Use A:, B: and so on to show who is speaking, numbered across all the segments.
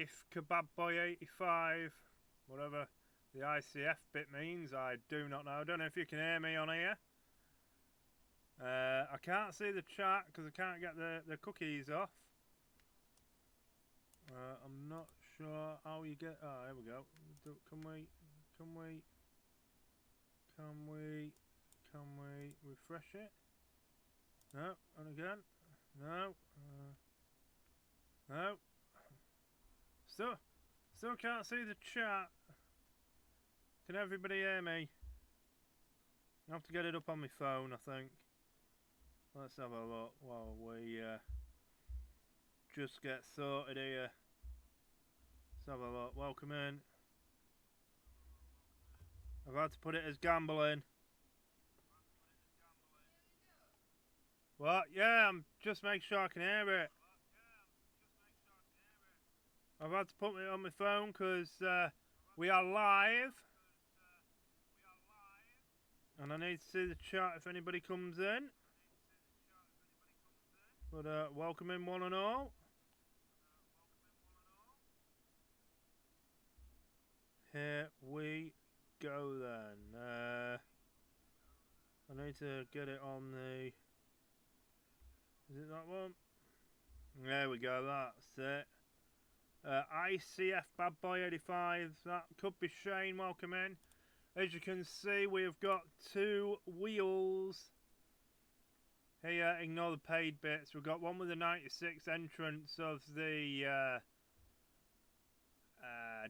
A: if Kebab Boy 85, whatever the ICF bit means, I do not know. I don't know if you can hear me on here. I can't see the chat because I can't get the cookies off. I'm not sure how you get. Oh, here we go. Can we refresh it? No, and again. No. No. Still can't see the chat. Can everybody hear me? I have to get it up on my phone, I think. Let's have a look while we just get sorted here. Let's have a look. Welcome in. I've had to put it as gambling. What? Yeah, I'm just making sure I can hear it. I've had to put it on my phone because we are live. And I need to see the chat if anybody comes in. But welcome in one and all. Here we go then. I need to get it on the... Is it that one? There we go, that's it. ICF Bad Boy 85, that could be Shane, welcome in. As you can see, we've got 2 wheels here. Ignore the paid bits. We've got one with the 96 entrance of the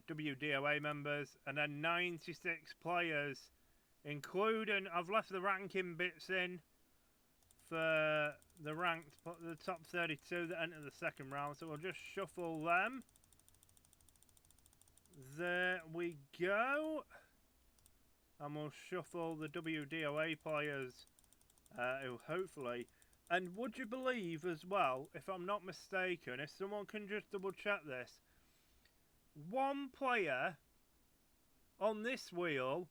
A: WDOA members, and then 96 players, including, I've left the ranking bits in for the ranked, the top 32 that enter the second round, so we'll just shuffle them. There we go. And we'll shuffle the WDOA players who hopefully... And would you believe as well, if I'm not mistaken, if someone can just double check this, one player on this wheel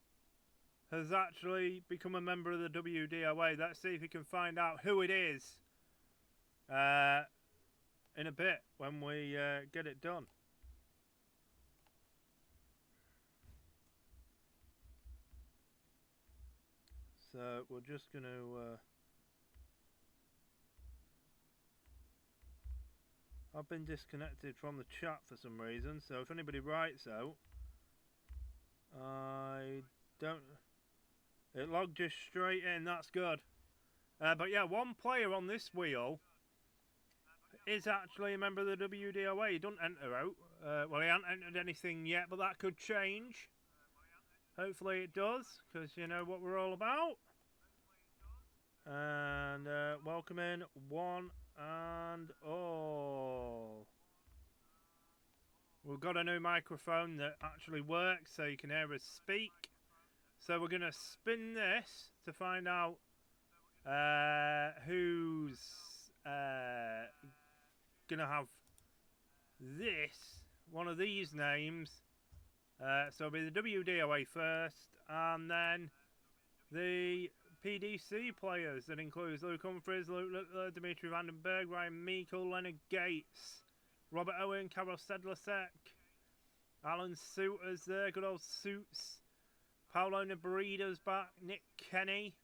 A: has actually become a member of the WDOA. Let's see if we can find out who it is in a bit when we get it done. So we're just going to... I've been disconnected from the chat for some reason, so if anybody writes out, I don't... It logged just straight in, that's good. But yeah, one player on this wheel is actually a member of the WDOA. He doesn't enter out. Well, he hasn't entered anything yet, but that could change. Hopefully it does, because you know what we're all about. And welcome in one and all. We've got a new microphone that actually works, so you can hear us speak. So we're going to spin this to find out who's going to have this, one of these names. So it'll be the WDOA first, and then the PDC players. That includes Luke Humphries, Luke Littler, Dimitri Vandenberg, Ryan Meikle, Leonard Gates, Robert Owen, Karol Sedlasek, Alan Suiters there, good old Suits, Paolo Nebrida's back, Nick Kenny,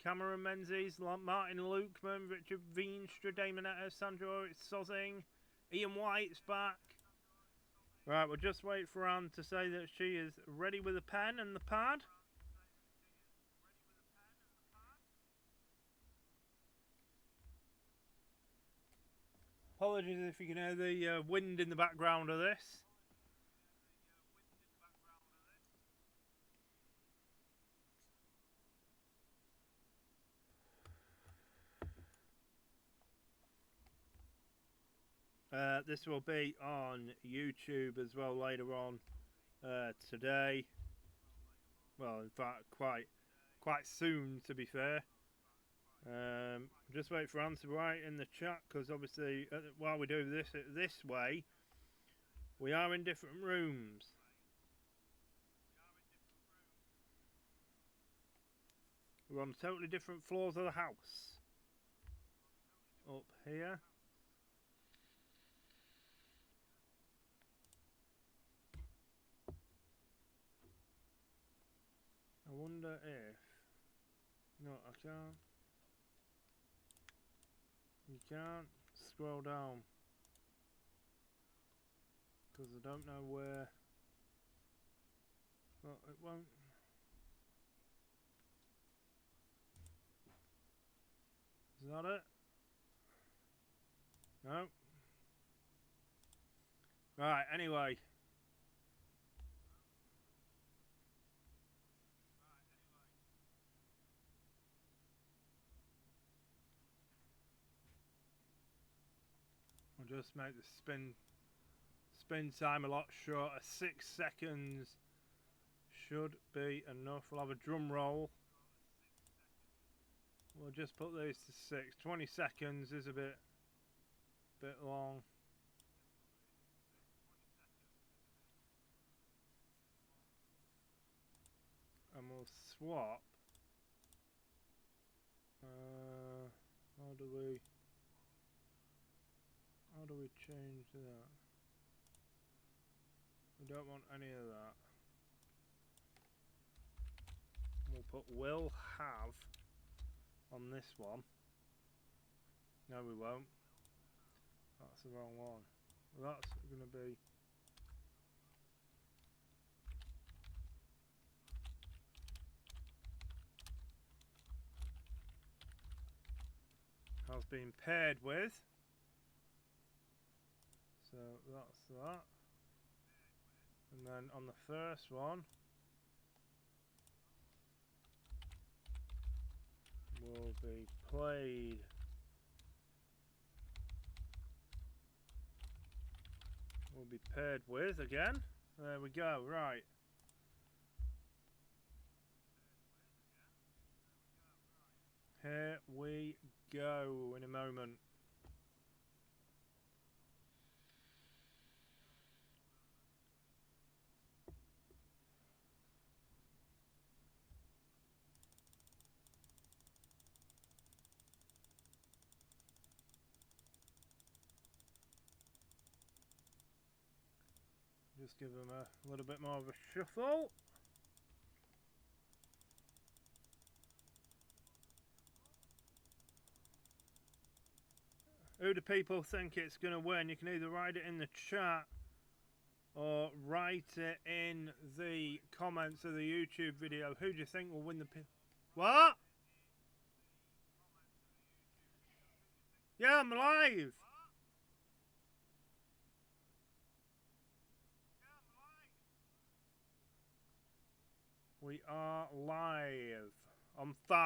A: Cameron Menzies, Martin Lukeman, Richard Veenstra, Damon Etta, Sandro Sozing, Ian White's back. Right, we'll just wait for Anne to say that she is ready with the pen and the pad. Apologies if you can hear the wind in the background of this. This will be on YouTube as well later on today. Well, in fact, quite soon, to be fair. Just wait for Anne to write in the chat, because obviously while we do this way, we are in different rooms. We're on totally different floors of the house. Up here. wonder if... No, I can't. You can't scroll down. Because I don't know where... Well, it won't... Is that it? No. Right, anyway. I'll just make the spin time a lot shorter. 6 seconds should be enough. We'll have a drum roll. We'll just put these to 6. 20 seconds is a bit long. And we'll swap. How do we change that? We don't want any of that. We'll put will have on this one. No, we won't. That's the wrong one. That's going to be... has been paired with. So that's that. And then on the first one, will be played will be paired with again. There we go, right. Here we go in a moment. Just give them a little bit more of a shuffle. Who do people think it's going to win? You can either write it in the chat or write it in the comments of the YouTube video. Who do you think will win the... What? Yeah, I'm live! We are live on 5.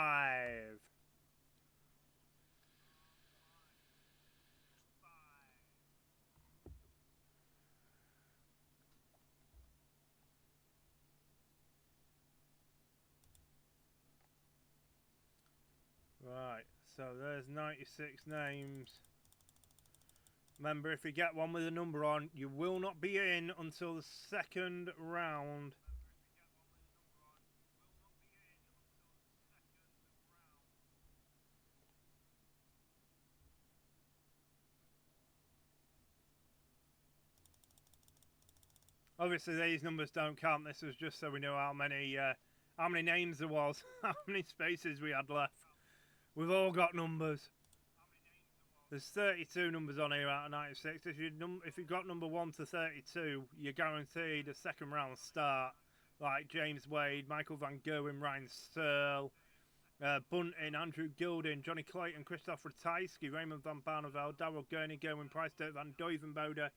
A: Right, so there's 96 names. Remember, if you get one with a number on, you will not be in until the second round. Obviously, these numbers don't count. This was just so we know how many names there was, how many spaces we had left. We've all got numbers. There's 32 numbers on here out of 96. If you've got number 1 to 32, you're guaranteed a second round start. Like James Wade, Michael Van Gerwen, Ryan Searle, Bunting, Andrew Gilding, Johnny Clayton, Christoph Ratajski, Raymond Van Barneveld, Darrell Gurney, Gerwin Price, Dirk Van Duivenbode,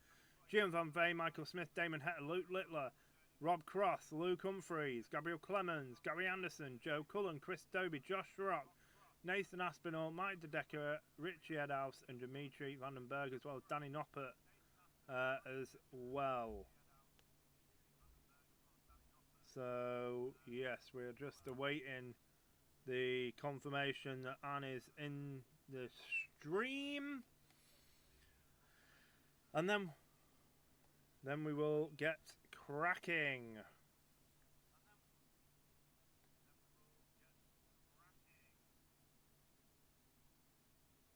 A: Jim Van Veen, Michael Smith, Damon Hetter, Luke Littler, Rob Cross, Luke Humphreys, Gabriel Clemens, Gary Anderson, Joe Cullen, Chris Doby, Josh Rock, Nathan Aspinall, Mike DeDecker, Richie Edhouse, and Dimitri Vandenberg, as well as Danny Noppert as well. So, yes, we're just awaiting the confirmation that Anne is in the stream. And then we will get cracking.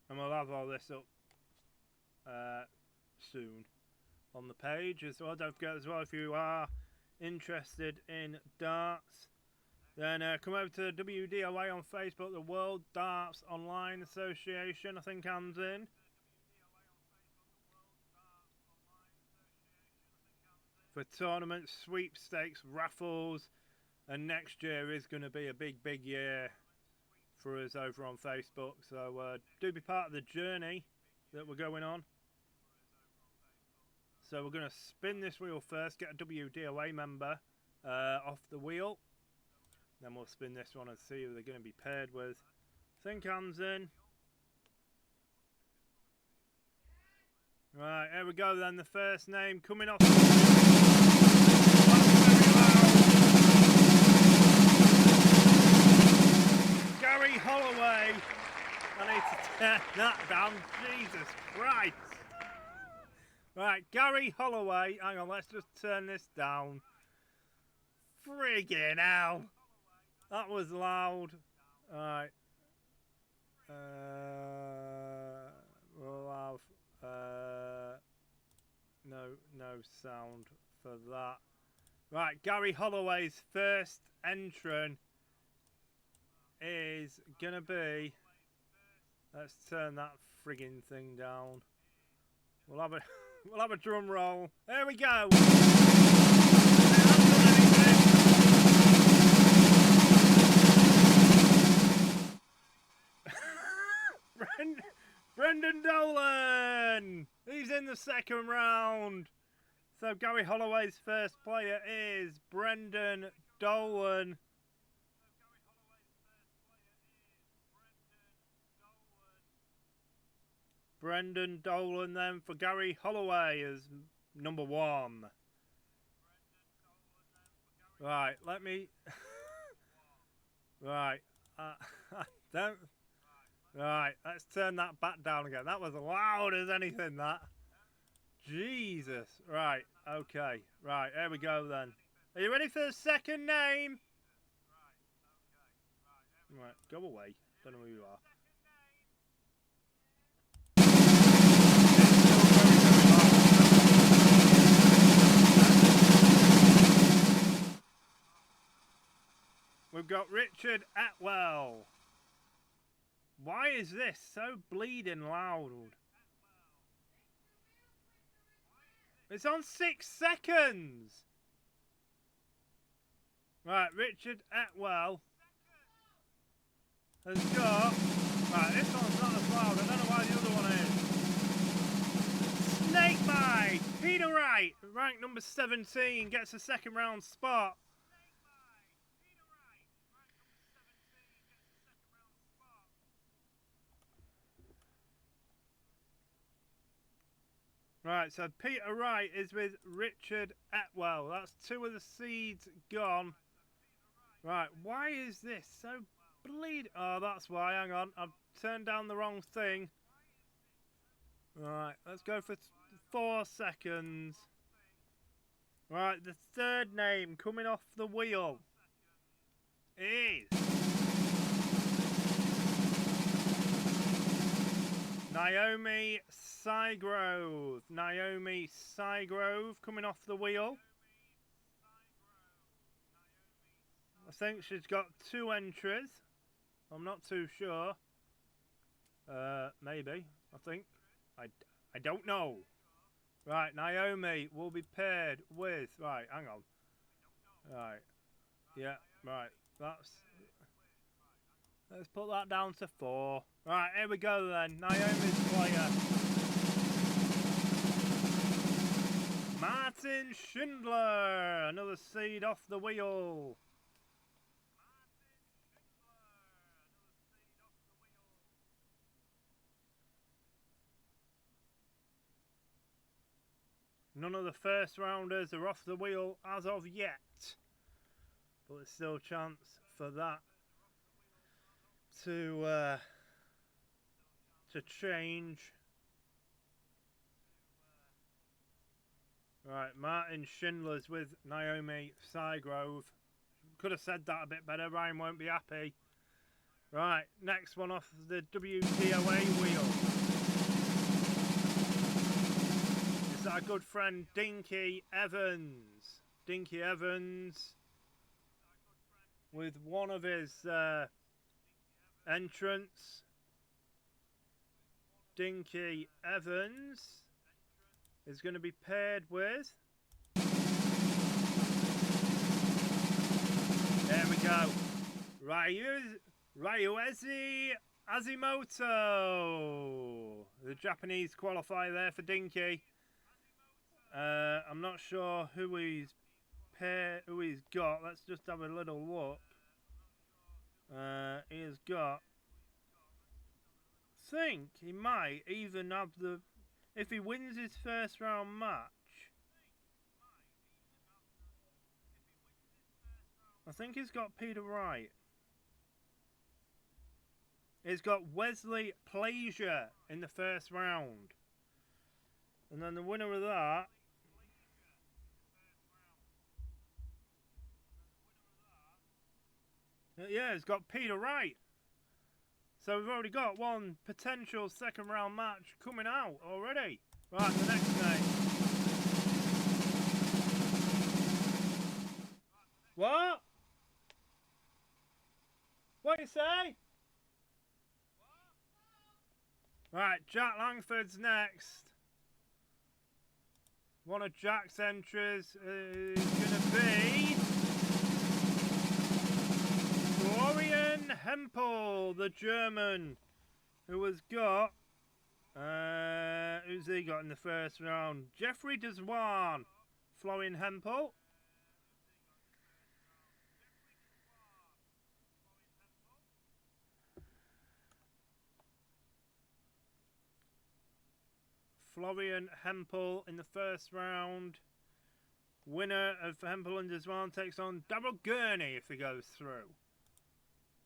A: And we'll have all this up soon on the page as well. Don't forget as well, if you are interested in darts, Then come over to WDOA on Facebook, the World Darts Online Association, I think hands in. For tournaments, sweepstakes, raffles, and next year is going to be a big year for us over on Facebook. So do be part of the journey that we're going on. So we're going to spin this wheel first, get a WDOA member off the wheel. Then we'll spin this one and see who they're going to be paired with. Think hands in. Right, here we go then. The first name coming off. Gary Holloway. I need to turn that down. Jesus Christ. Right, Gary Holloway. Hang on, let's just turn this down. Friggin' hell. That was loud. Alright. We'll have no sound for that. Right, Gary Holloway's first entrant is gonna be. Let's turn that friggin' thing down. We'll have a drum roll. There we go. Brendan Dolan! He's in the second round. So Gary Holloway's first player is Brendan Dolan. Brendan Dolan then for Gary Holloway as number one. Right, let me... right, don't... Right, let's turn that back down again. That was loud as anything, that. Jesus. Right, okay. Right, here we go then. Are you ready for the second name? Right, go away. Don't know who you are. We've got Richard Atwell. Why is this so bleeding loud? It's on 6 seconds. Right, Richard Atwell has got... Right, this one's not as loud. I don't know why the other one is. Snakebite. Peter Wright, ranked number 17, gets a second round spot. Right, so Peter Wright is with Richard Atwell. That's 2 of the seeds gone. Right, why is this so bleed? Oh, that's why. Hang on, I've turned down the wrong thing. Right, let's go for 4 seconds. Right, the third name coming off the wheel is Naomi Sygrove. Naomi Sygrove coming off the wheel. I think she's got 2 entries. I'm not too sure. Maybe, I think. I don't know. Right, Naomi will be paired with... Right, hang on. Right. Yeah, right. Let's put that down to 4. Right, here we go then. Naomi's player. Martin Schindler. Another seed off the wheel. None of the first rounders are off the wheel as of yet. But there's still a chance for that to change. Right, Martin Schindler's with Naomi Sygrove. Could have said that a bit better. Ryan won't be happy. Right, next one off the WDOA wheel. It's our good friend Dinky Evans. Dinky Evans with one of his entrants, Dinky Evans, is going to be paired with. There we go. Ryuezi Azimoto, the Japanese qualifier there for Dinky. I'm not sure who he's got. Let's just have a little look. He has got. Think he might even have the. If he wins his first round match, I think he's got Peter Wright. He's got Wesley Plaisir in the first round. And then the winner of that. Yeah, he's got Peter Wright. So we've already got one potential second round match coming out already. Right, the next name. What? What you say? Right, Jack Langford's next. One of Jack's entries is going to be Florian Hempel, the German, who has got, who's he got in the first round? Jeffrey Deswan, Florian Hempel. Florian Hempel in the first round. Winner of Hempel and Deswan takes on Daryl Gurney if he goes through.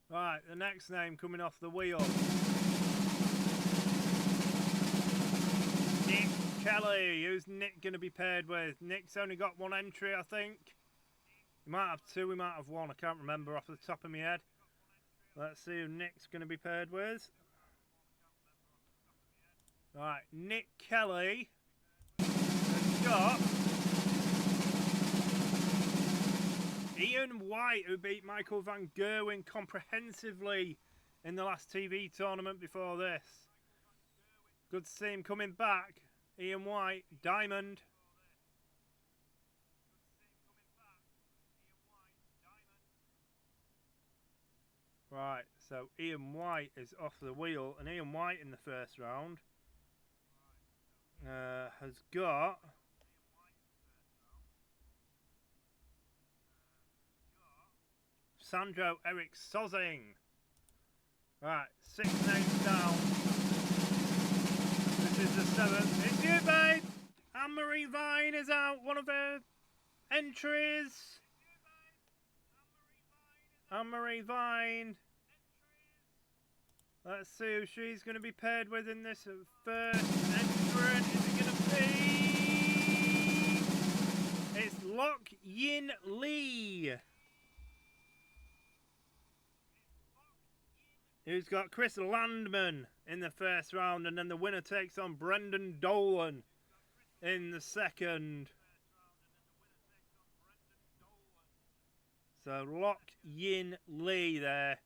A: Right, the next name coming off the wheel. Nick Kelly. Who's Nick going to be paired with? Nick's only got one entry, I think. He might have two, he might have one. I can't remember off the top of my head. Let's see who Nick's going to be paired with. Right, Nick Kelly has got Ian White, who beat Michael Van Gerwen comprehensively in the last TV tournament before this. Good to see him coming back. Ian White, Diamond. Right, so Ian White is off the wheel, and Ian White in the first round has got Sandro Eric Sozing. Right, 6 names down. This is the 7th. It's you, babe! Anne-Marie Vine is out. One of her entries. Anne-Marie Vine. Let's see who she's going to be paired with in this first entrant. Is it going to be? It's Lok Yin Lee. Who's got Chris Landman in the first round, and then the winner takes on Brendan Dolan in the second. So Lok Yin Lee there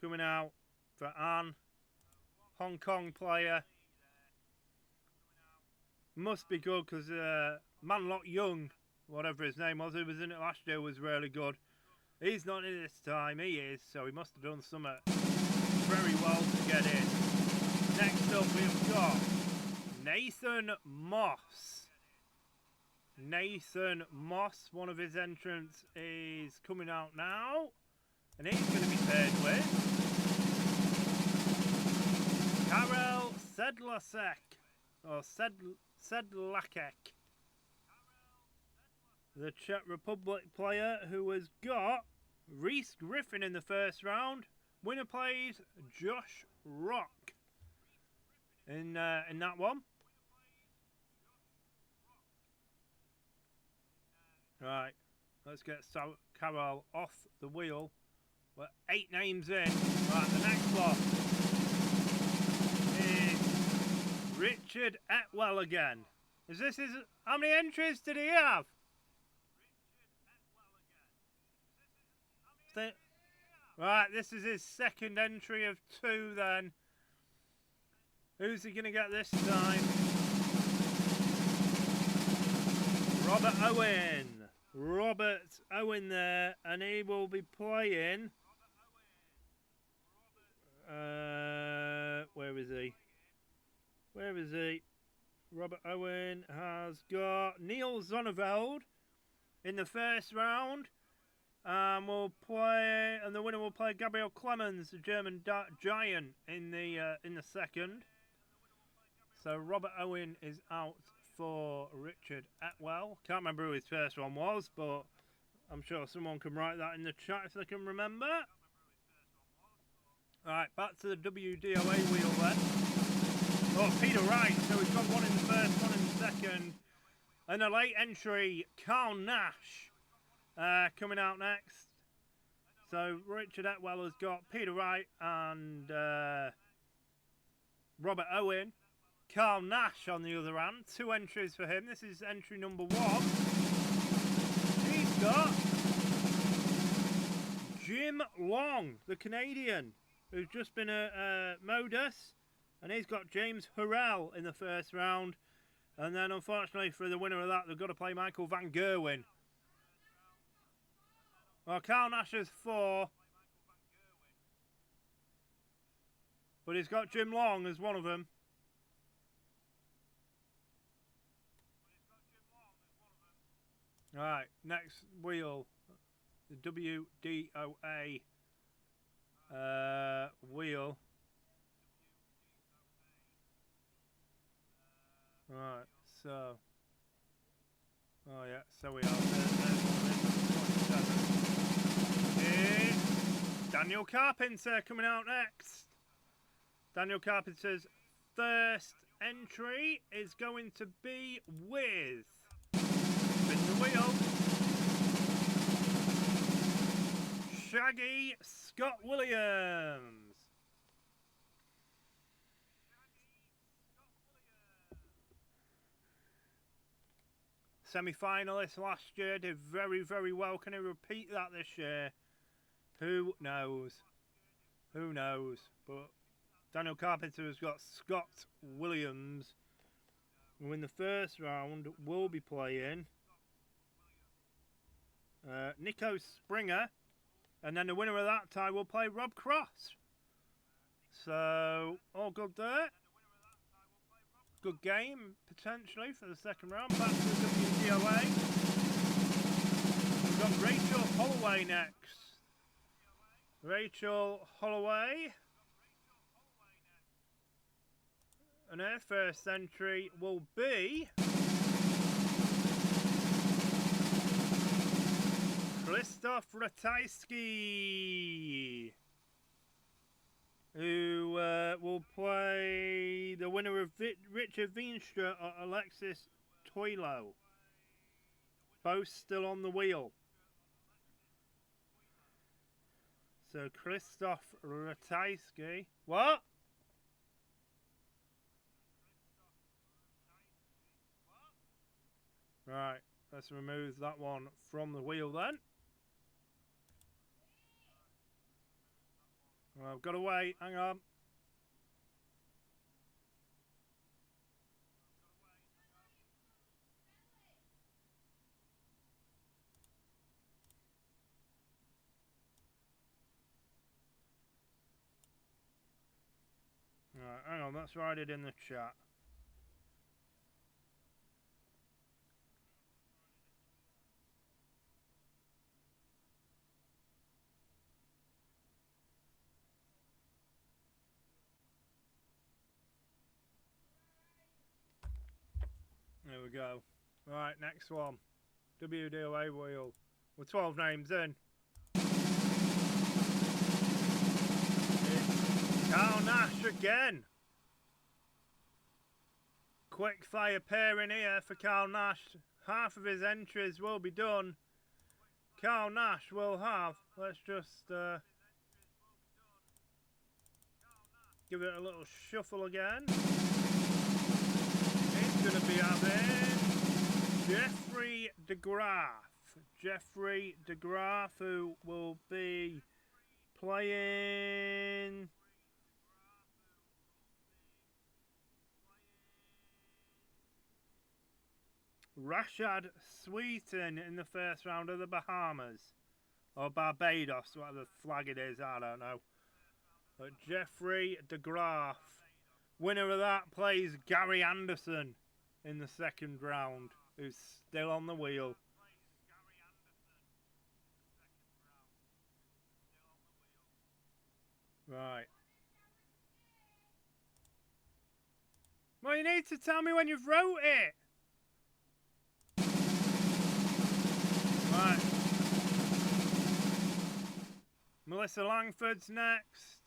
A: coming out for Anne. Hong Kong player. Must be good because Manlock Young, whatever his name was, who was in it last year, was really good. He's not in it this time, he is, so he must have done something very well to get in. Next up we've got Nathan Moss. Nathan Moss, one of his entrants is coming out now, and he's going to be paired with Karel Sedlacek, or Sedlacek, the Czech Republic player who has got Reese Griffin in the first round. Winner plays Josh Rock in that one. Right, let's get Carol off the wheel. We're 8 names in. Right, the next one is Richard Etwell again. Is this his? How many entries did he have? nothing. Right, this is his second entry of 2 then. Who's he going to get this time? Robert Owen. Robert Owen there, and he will be playing... where is he? Where is he? Robert Owen has got Neil Zonneveld in the first round. We'll play, and the winner will play Gabriel Clemens, the German giant, in the second. So Robert Owen is out for Richard Etwell. Can't remember who his first one was, but I'm sure someone can write that in the chat if they can remember. Alright, back to the WDOA wheel then. Oh, Peter Wright. So we've got one in the first, one in the second. And a late entry, Carl Nash, coming out next. So Richard Etwell has got Peter Wright and Robert Owen. Carl Nash on the other hand. 2 entries for him. This is entry number 1. He's got Jim Long, the Canadian, who's just been a Modus. And he's got James Hurrell in the first round. And then, unfortunately, for the winner of that, they've got to play Michael Van Gerwen. Well, Carl Nash has 4. But he's got Jim Long as one of them. Right, next wheel. The WDOA wheel. Right, so. Oh, yeah, so we are. There's 27. It's Daniel Carpenter coming out next. Daniel Carpenter's first entry is going to be with. Spin the wheel. Shaggy Scott Williams. Semi-finalist last year, did very, very well. Can he repeat that this year? Who knows? Who knows? But Daniel Carpenter has got Scott Williams, who in the first round will be playing Nico Springer, and then the winner of that tie will play Rob Cross. So, all good there. Good game, potentially, for the second round. Back to the WDOA. We've got Rachel Holloway next. Rachel Holloway. And her first entry will be Krzysztof Ratajski, who will play the winner of Richard Veenstra or Alexis Toilo. Both still on the wheel. So Krzysztof Ratajski. What? Right, let's remove that one from the wheel then. Well, I've got to wait, hang on. Right, hang on, let's write it in the chat. There we go. Right, next one. WDOA wheel. We're 12 names in. It's Carl Nash again. Quick fire pair in here for Carl Nash. Half of his entries will be done. Carl Nash will have. Let's just give it a little shuffle again. Going to be having Jeffrey DeGraff Jeffrey DeGraff, who will be playing Rashad Sweeten in the first round of the Bahamas. Or Barbados, whatever flag it is, I don't know. But Jeffrey DeGraff, winner of that, plays Gary Anderson in the second round, who's still on the wheel. Right. Well, you need to tell me when you've wrote it. Right. Melissa Langford's next.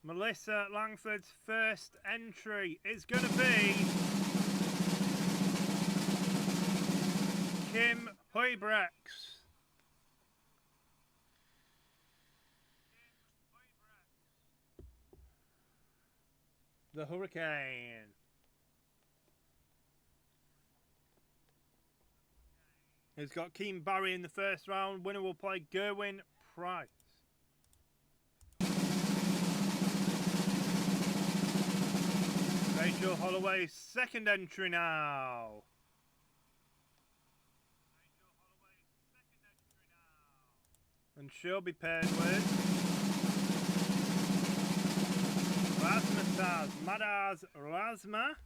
A: Melissa Langford's first entry is going to be Kim Huybrechts. The Hurricane. He's got Keane Barry in the first round. Winner will play Gerwin Price. Rachel Holloway's second entry now. And she'll be paired with Razmataz Madaz Razma.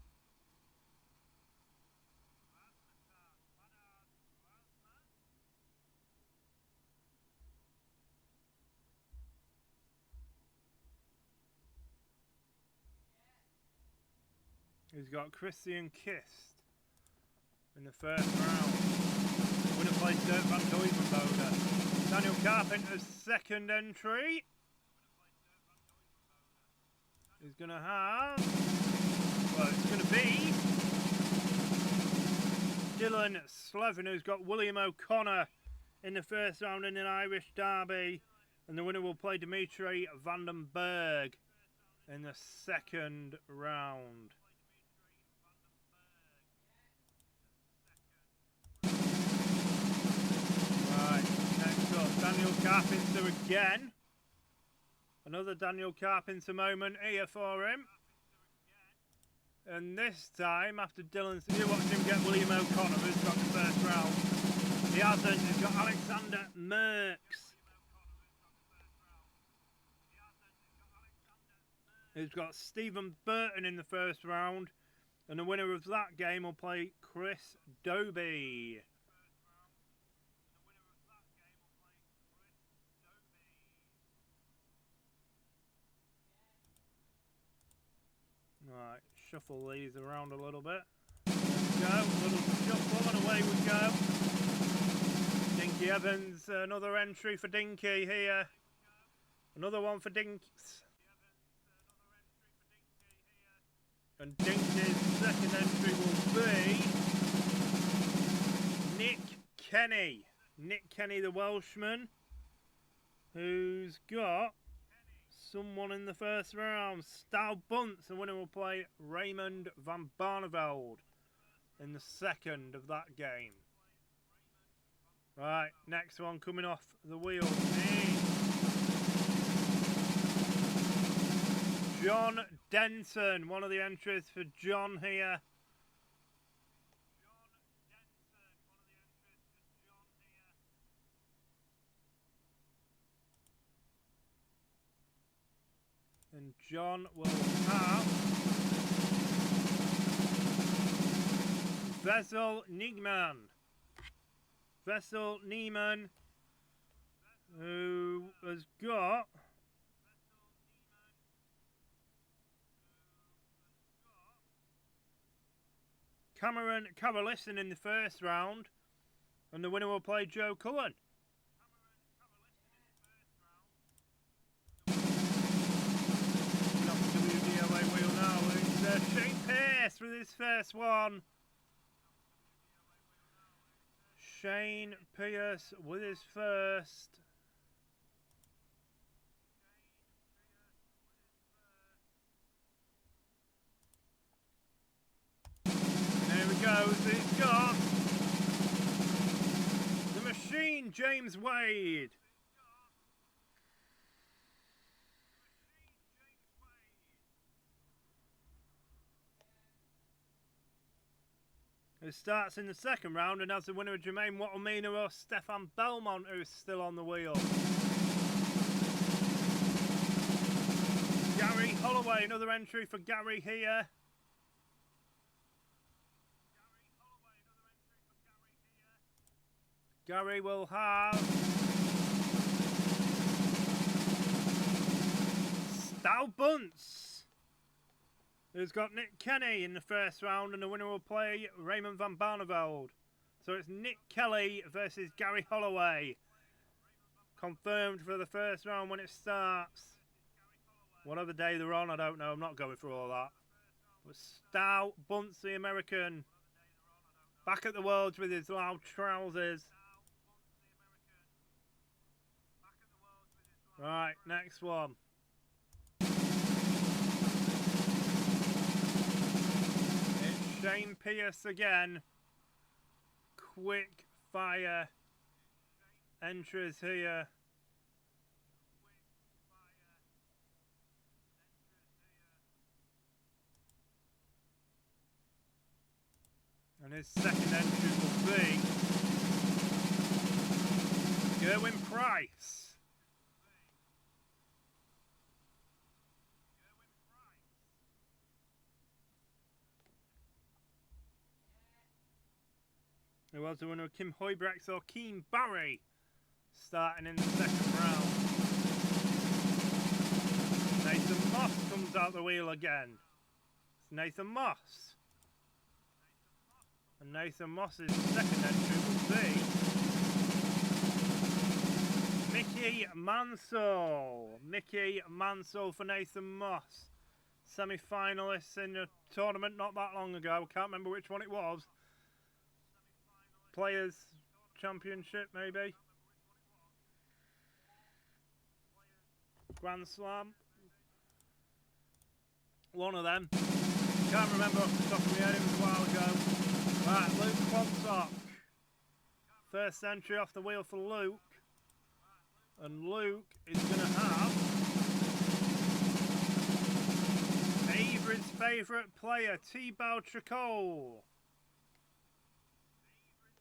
A: He's got Christian Kist in the first round. Winner plays Dirk van Duivenbode. Daniel Carpenter's second entry. He's going to have... Well, it's going to be Dylan Slevin, who's got William O'Connor in the first round in an Irish derby. And the winner will play Dimitri Vandenberg in the second round. Right, next up, Daniel Carpenter again. Another Daniel Carpenter moment here for him. And this time, after Dylan's... You watch him get William O'Connor, who's got the first round. He hasn't. He's got Alexander Merckx. He's got Stephen Burton in the first round. And the winner of that game will play Chris Doby. Right, shuffle these around a little bit. There we go, a little shuffle and away we go. Dinky Evans, another entry for Dinky here. Another one for Dinks. And Dinky's second entry will be Nick Kenny. Nick Kenny, the Welshman, who's got someone in the first round. Staal Bunce, the winner will play Raymond van Barneveld in the second of that game. Right, next one coming off the wheel. John Denton, one of the entries for John here. And John will have Vessel Niegman. Vessel Niemann, who has got Cameron Carolison in the first round. And the winner will play Joe Cullen. WDOA wheel now. It's Shane Pearce with his first one. Shane Pearce with his first. There we go. So he's got James Wade. Who starts in the second round and has the winner of Jermaine Wattlemina or Stefan Belmont, who's still on the wheel. Gary Holloway, another entry for Gary here. Gary will have Stow Bunce, who's got Nick Kenny in the first round, and the winner will play Raymond van Barneveld. So it's Nick Kelly versus Gary Holloway. Confirmed for the first round when it starts. Whatever day they're on, I don't know. I'm not going through all that. But Stow Bunce, the American, back at the Worlds with his loud trousers. Right, next one. It's Shane Pierce again. Quick fire entries here. And his second entry will be Gerwin Price. Who was the winner of Kim Hoybrex or Keen Barry, starting in the second round. Nathan Moss comes out the wheel again. It's Nathan Moss. And Nathan Moss's second entry will be Mickey Mansell. Mickey Mansell for Nathan Moss. Semi-finalists in the tournament not that long ago. Can't remember which one it was. Players Championship, maybe. Grand Slam. One of them. Can't remember off the top of my head, it was a while ago. Right, Luke Quantock. First entry off the wheel for Luke. And Luke is going to have Avery's favourite player, Thibaut Tricol,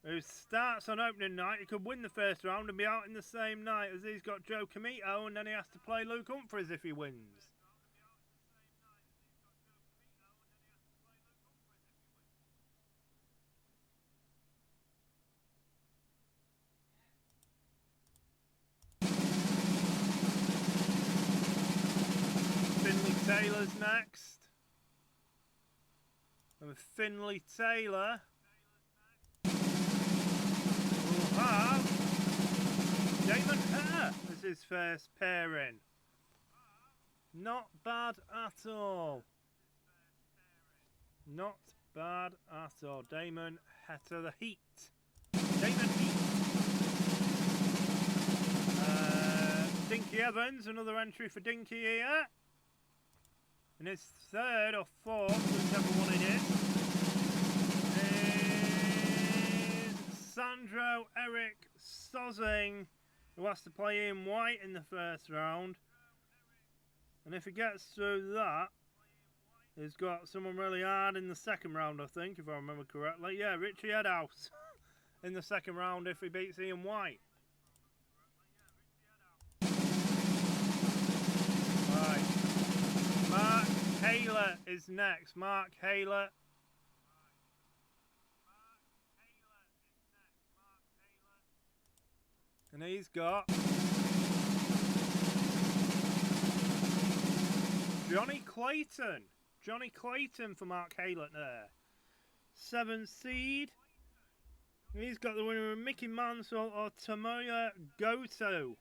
A: who starts on opening night. He could win the first round and be out in the same night as he's got Joe Comito, and then he has to play Luke Humphries if he wins. Finley Taylor's next. And with Finley Taylor, we'll have Damon Hare as his first pairing. Not bad at all. Not bad at all. Damon Hare, the Heat. Damon Heat. Dinky Evans, another entry for Dinky here. And his third or fourth, whichever one it is Sandro Eric Sozing, who has to play in white in the first round. And if he gets through that, he's got someone really hard in the second round, I think, if I remember correctly. Yeah, Richie Headhouse in the second round if he beats Ian White. Right. Mark Haler is next. Mark Haler. And he's got Johnny Clayton. Johnny Clayton for Mark Haler there. 7th seed. He's got the winner of Mickey Mansell or Tomoya Goto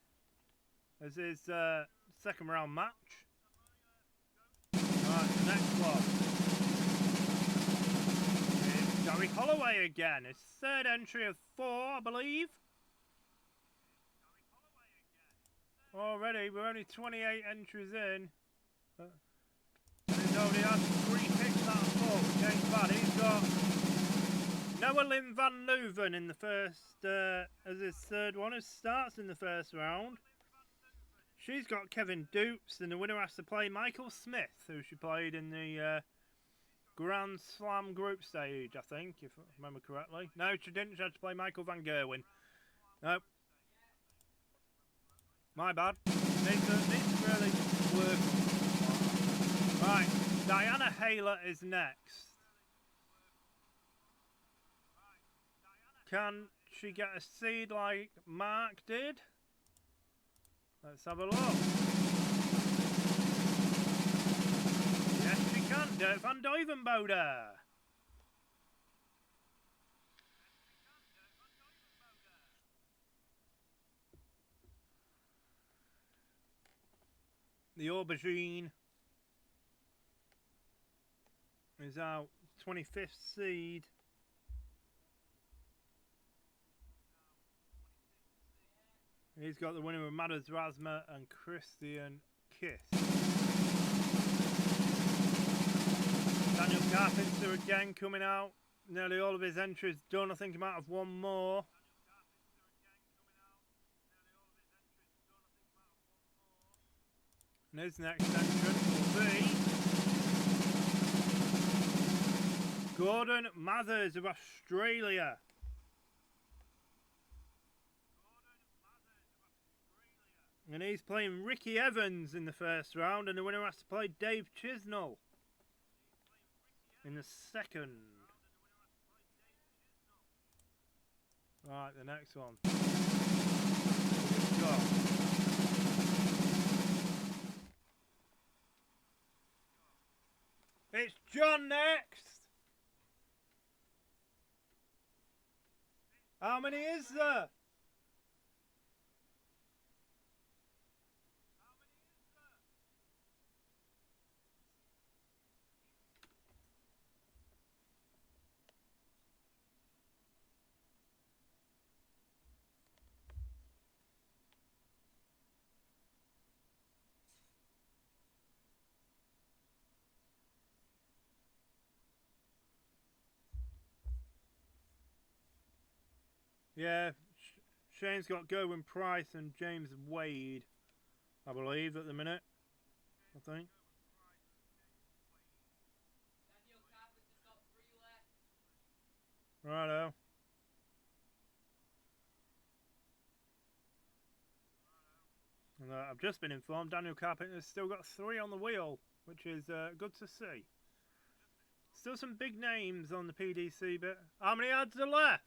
A: as his second round match. Right, the next one is Gary Holloway again. His third entry of 4, I believe. Already, we're only 28 entries in. And he's already had 3 picks out of 4, which ain't bad. He's got Noah van Leuven in the first, as his third one, who starts in the first round. She's got Kevin Dupes, and the winner has to play Michael Smith, who she played in the Grand Slam group stage, I think, if I remember correctly. No, she didn't. She had to play Michael van Gerwen. Nope. My bad. Needs to really work. Right, Diana Hayler is next. Can she get a seed like Mark did? Let's have a look. Yes, she can. Dirk van Duivenbode. The Aubergine is out. 25th seed. He's got the winner of Matters Rasma and Christian Kiss. Daniel Carpenter again coming out. Nearly all of his entries done. I think he might have one more. And his next entrant will be Gordon Mathers of Australia. And he's playing Ricky Evans in the first round, and the winner has to play Dave Chisnell in the second. Right, the next one. We've got it's John next. How many is there? Yeah, Shane's got Gerwin Price and James Wade, I believe, at the minute. I think. Righto. And, I've just been informed Daniel Carpenter's still got 3 on the wheel, which is good to see. Still some big names on the PDC bit. How many ads are left?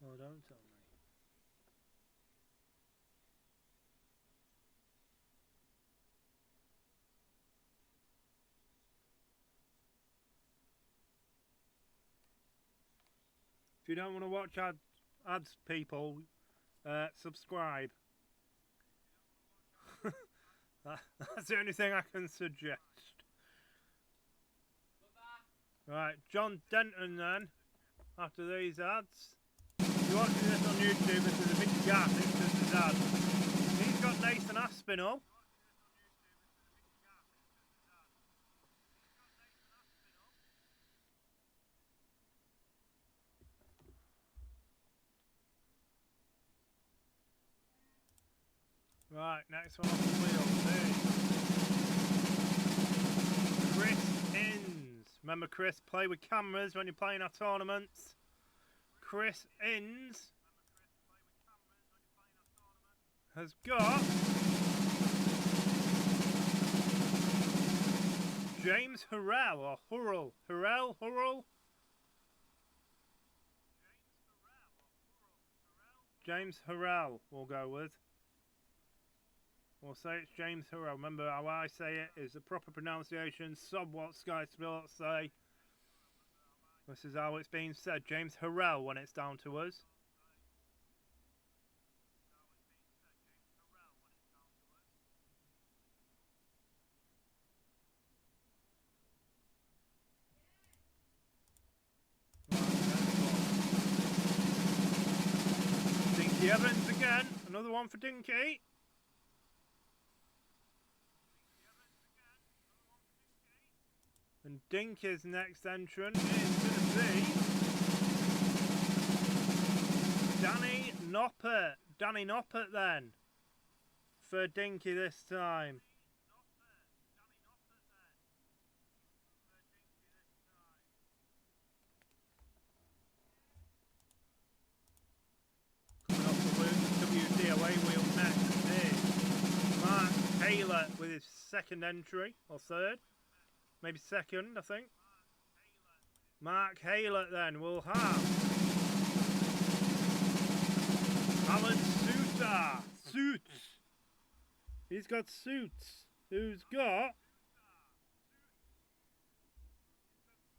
A: Oh, don't tell me. If you don't want to watch ads, people, subscribe. That's the only thing I can suggest. Right, John Denton then, after these ads. If you're watching this on YouTube, this is a big gap into his ad. He's got Nathan Aspinall. Right, next one off the wheel. Chris Innes. Remember, Chris, play with cameras when you're playing our tournaments. Chris Innes has got James Hurrell, or Hurrell. James Harrell we'll go with. We'll say it's James Harrell. Remember how I say it is the proper pronunciation, sub what Sky Sports say. This is how it's being said. James Harrell when it's down to us. Dinky Evans again. Another one for Dinky. And Dinky's next entrant is going to be Danny Noppert. Danny Noppert then for Dinky this time. Coming off the WDOA wheel next is Mark Taylor with his second entry, or third. Maybe second, I think. Mark Haylett then will have Alan Suter. Suits. He's got Suits. Who's got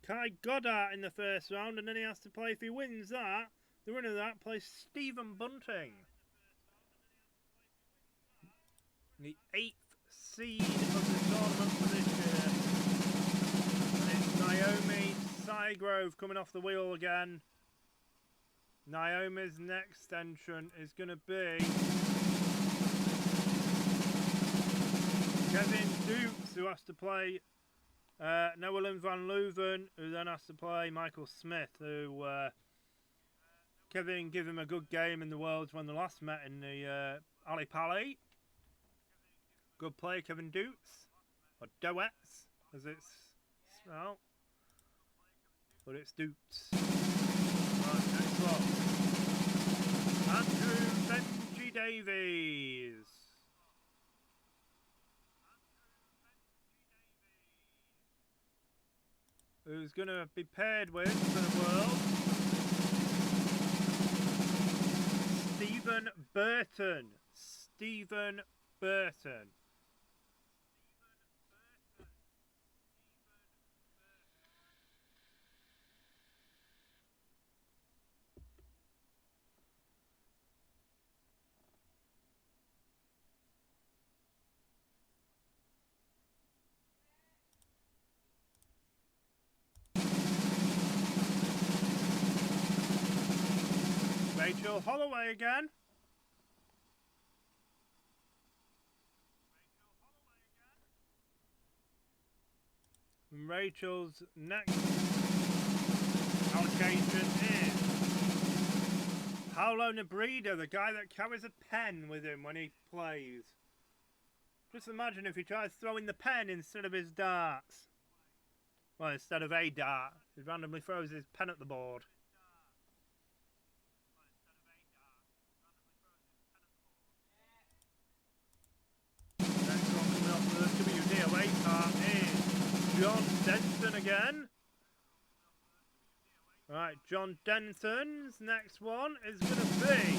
A: Kai Goddard in the first round, and then he has to play, if he wins that, the winner of that plays Stephen Bunting. The 8th seed of the tournament for this year. Naomi Sygrove coming off the wheel again. Naomi's next entrant is going to be Kevin Dukes, who has to play Nolan Van Leuven, who then has to play Michael Smith, who Kevin gave him a good game in the Worlds when they last met in the Ali Pali. Good play, Kevin Dukes, or Doets, as it's spelled. But it's Dukes. Right, next one. Andrew Benji Davies. Who's going to be paired with for the world? Stephen Burton. Stephen Burton. Rachel Holloway again. And Rachel's next allocation is Paolo Nebreda, the guy that carries a pen with him when he plays. Just imagine if he tries throwing the pen instead of his darts. Well, instead of a dart, he randomly throws his pen at the board. Next one coming off the WDOA part is John Denton again. Right, John Denton's next one is going to be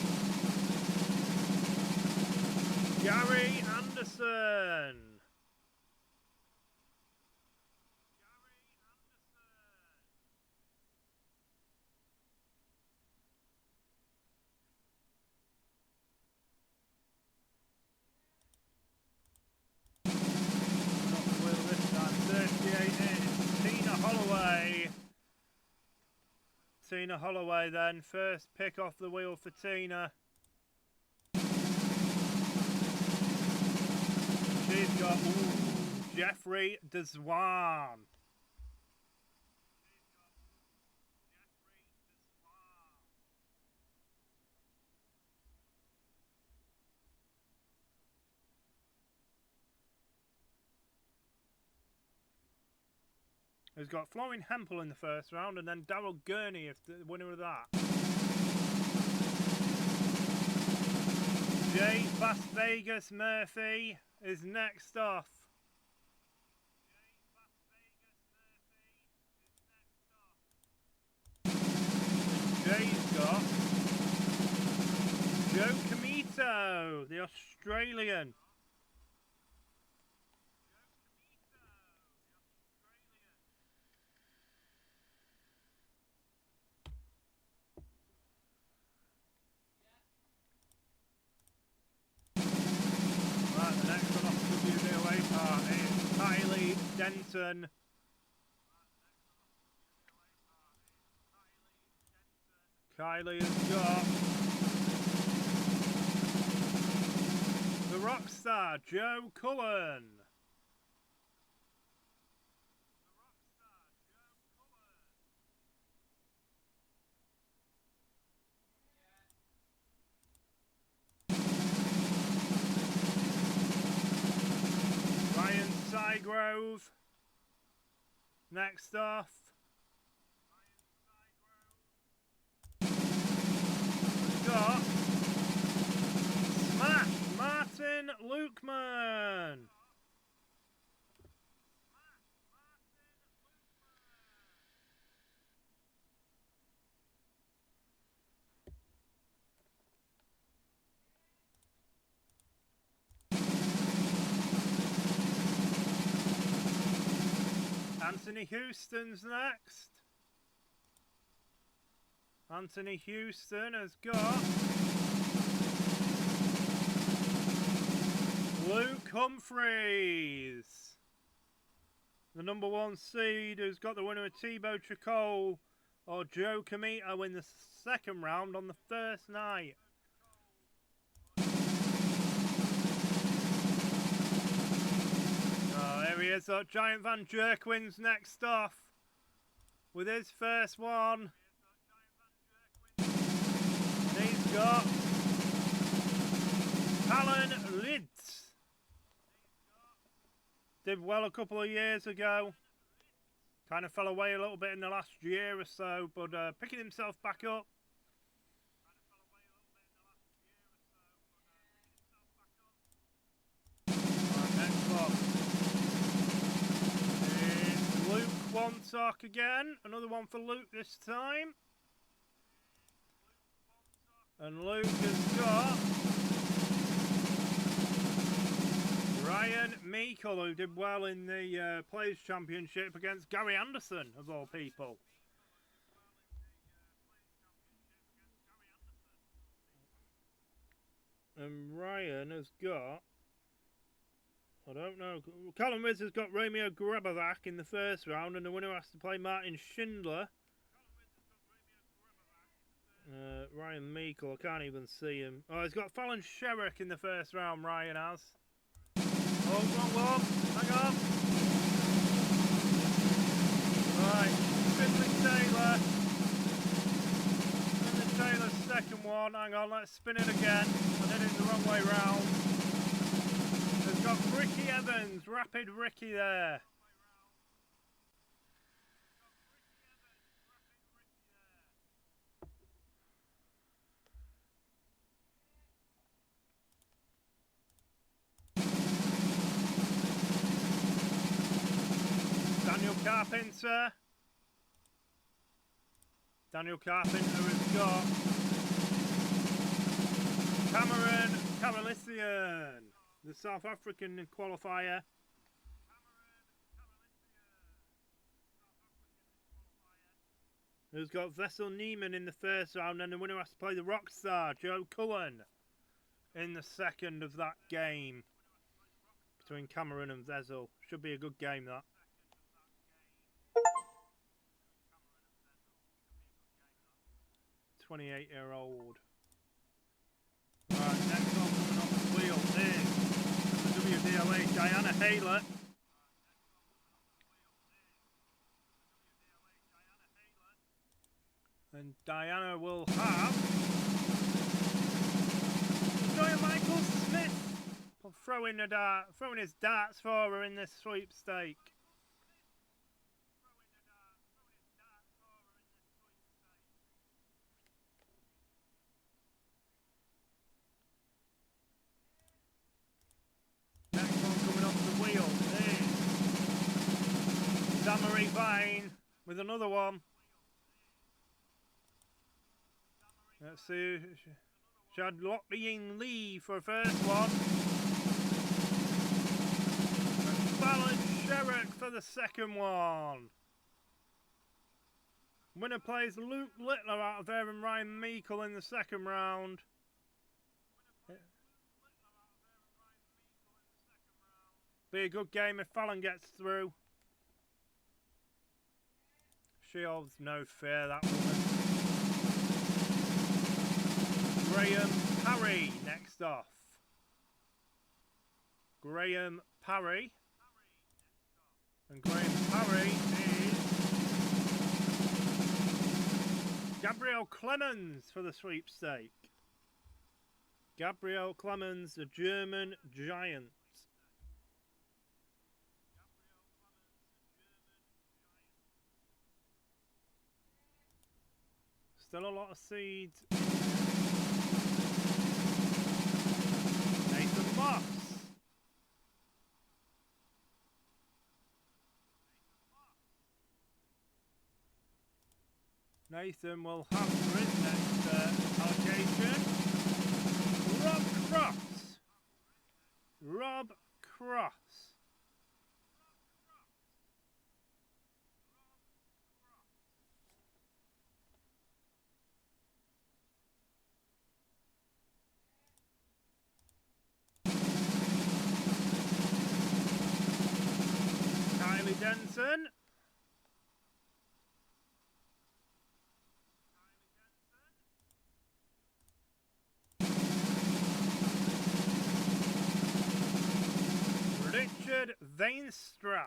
A: Gary Anderson. Not the wheel this time. 38 is Tina Holloway. Tina Holloway then, first pick off the wheel for Tina. She's got Jeffrey Deswan. Who's got Florian Hempel in the first round, and then Daryl Gurney if the winner of that. Jay Las Vegas Murphy is next off. And Jay's got Joe Comito, the Australian. Right, the next one off the WDOA part is Kylie Denton. Kylie has got the rock star Joe Cullen. Ryan Seagrove. Next off. We've got Smash Martin Lukeman. Anthony Houston's next. Anthony Houston has got Luke Humphreys, the #1 seed, who's got the winner of Thibaut Tricot or Joe Comito in the second round on the first night. Oh, here he is. Giant Van Jerkwin's next off with his first one. And he's got Alan Lids. Did well a couple of years ago. Kind of fell away a little bit in the last year or so, but picking himself back up. Right, next one is Luke Wantock again. Another one for Luke this time. And Luke has got Ryan Meikle, who did well in the Players' Championship against Gary Anderson, of all people. And Ryan has got, I don't know, Colin Wiz has got Romeo Grabovac in the first round, and the winner has to play Martin Schindler. Ryan Meikle, I can't even see him. Oh, he's got Fallon Sherrick in the first round, Ryan has. Oh, wrong one. Hang on. Right, Finley Taylor. Finley Taylor's second one. Hang on, let's spin it again. I did it the wrong way round. There's got Ricky Evans, Rapid Ricky there. Daniel Carpenter has got Cameron Carolissian, the South African qualifier. Who's got Vessel Neiman in the first round, and the winner has to play the Rockstar, Joe Cullen, in the second of that game between Cameron and Vessel. Should be a good game, that. 28-year-old. Right, next one coming off the wheel is the WDOA Diana Haylett. And Diana will have Joy Michael Smith throwing his darts for her in this sweepstake. Next one coming off the wheel is Damarie Vine with another one. Let's see. Chad Locklean Lee for first one. And Fallon Sherrick for the second one. Winner plays Luke Littler out of there and Ryan Meikle in the second round. Be a good game if Fallon gets through. She holds no fear, that woman. Graham Parry next off. Graham Parry. And Graham Parry is Gabrielle Clemens for the sweepstake. Gabrielle Clemens, the German giant. Still a lot of seeds. Nathan Moss. Nathan will have for his next allocation Rob Cross. Rob Cross. Kylie Denson. Richard Veenstra.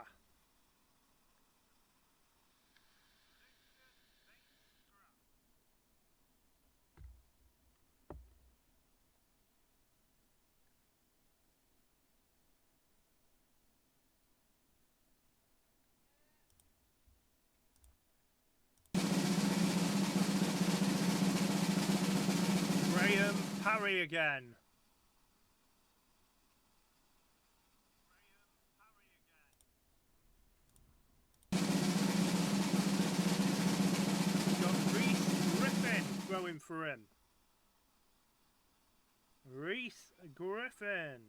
A: Graham Parry again. Throwing for him. Reese Griffin.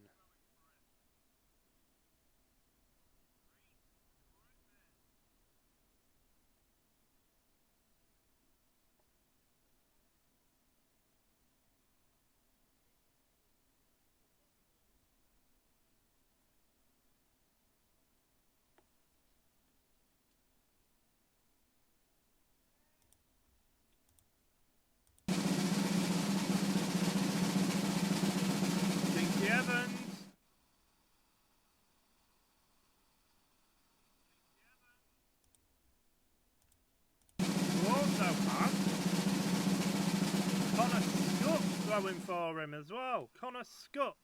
A: Throwing for him as well. Connor Scott.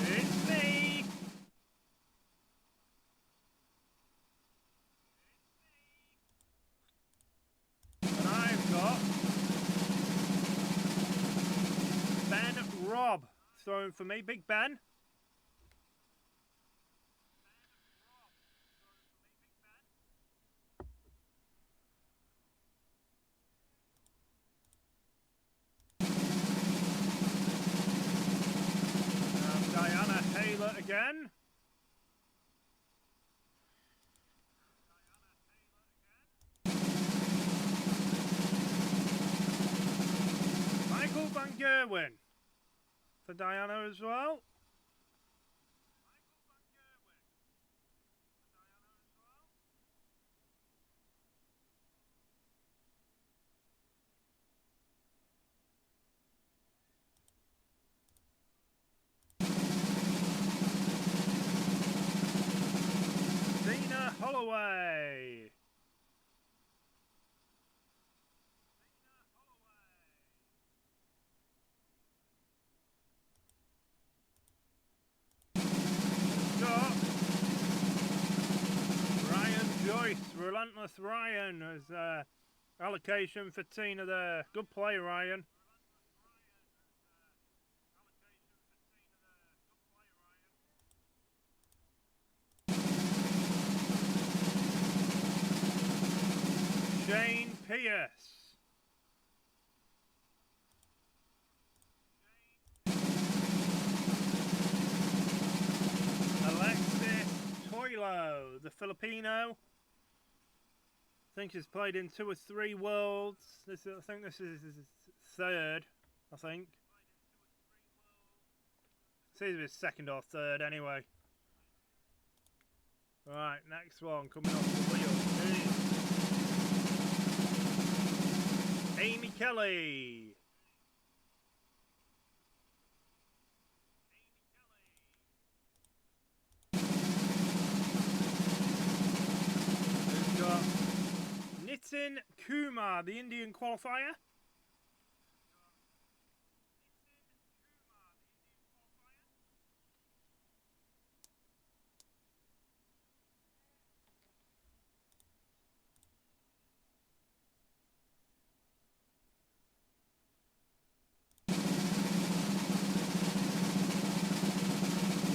A: It's me. And I've got Ben Robb throwing for me. Big Ben. Diana Haylett again. Michael Van Gerwen for Diana as well. Holloway. Got Ryan Joyce, Relentless Ryan, as allocation for Tina there. Good play, Ryan. Pierce. Alexis Toilo, the Filipino. I think he's played in 2 or 3 Worlds. I think this is his 3rd, I think. It's either his 2nd or 3rd anyway. Right, next one coming off the wheel is Amy Kelly. We've got Nitin Kumar, the Indian qualifier.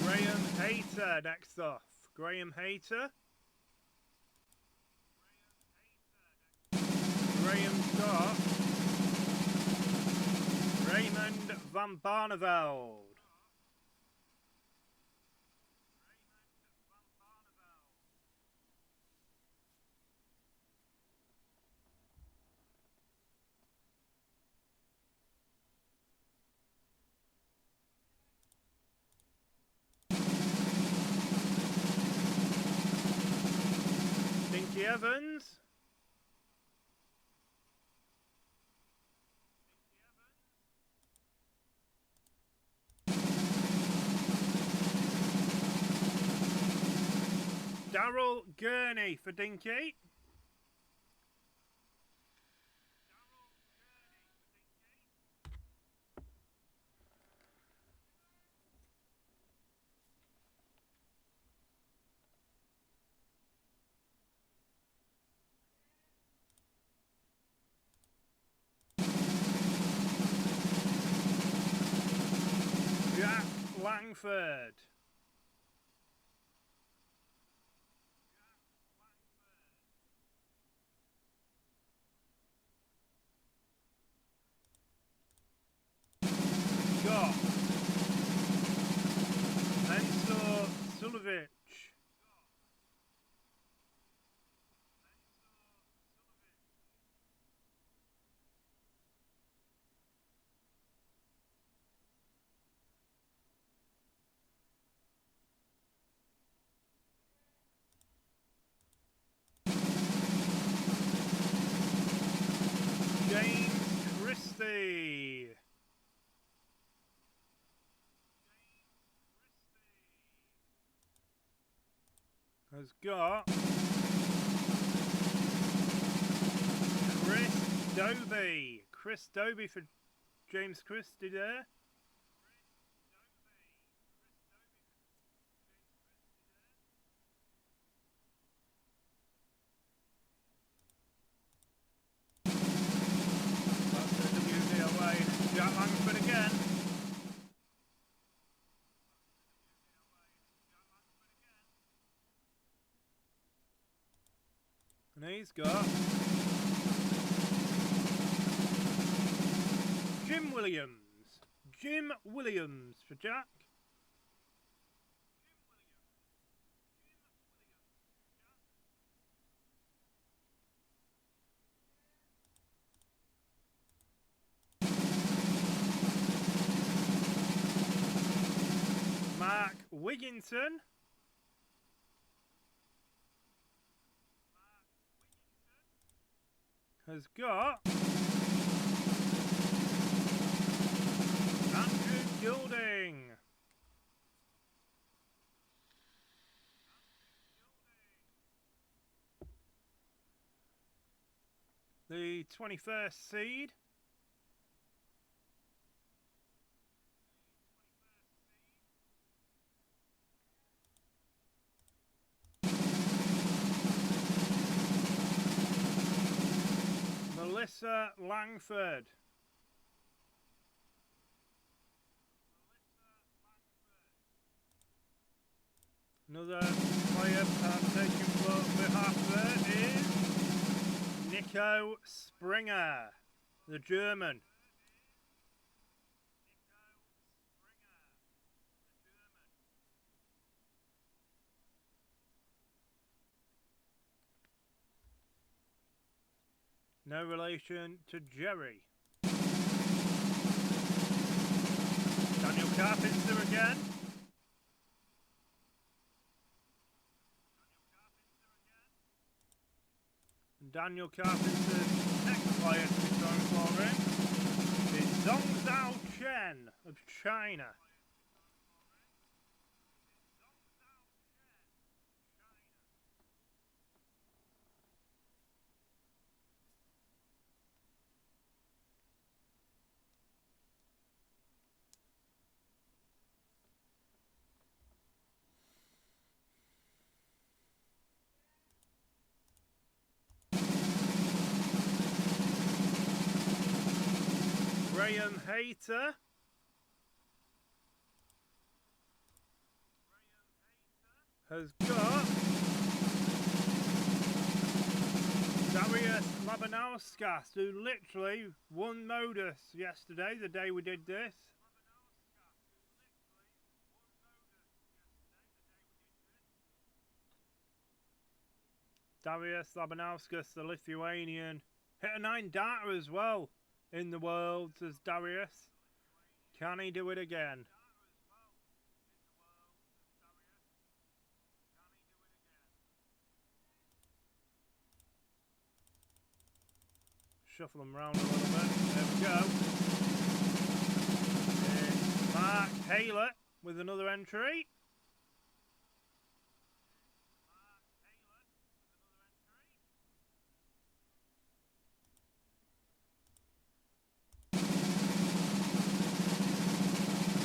A: Graham Hayter next off. Graham Hayter. Graham Scott. Raymond van Barneveld. Dinky Evans. Daryl Gurney for Dinky. Jack Langford. Got Enzo Sulovic. James Christie. Has got Chris Doby. Chris Doby for James Christie there. That's the WDOA. Jack Langford again. And he's got Jim Williams. Jim Williams for Jack. Mark Wigginton. Has got Andrew Gilding. The 21st seed. Melissa Langford. Another player taking for behalf there is Nico Springer, the German. No relation to Jerry. Daniel Carpenter again. And Daniel Carpenter's next player to be thrown for him is Zhongzhao Chen of China. Graham Hayter has got Darius Labanauskas, who literally won Modus yesterday, the day we did this. Darius Labanauskas, the Lithuanian, hit a 9 data as well in the Worlds as Darius. Can he do it again? Shuffle them around a little bit. There we go. It's Mark Haylett with another entry.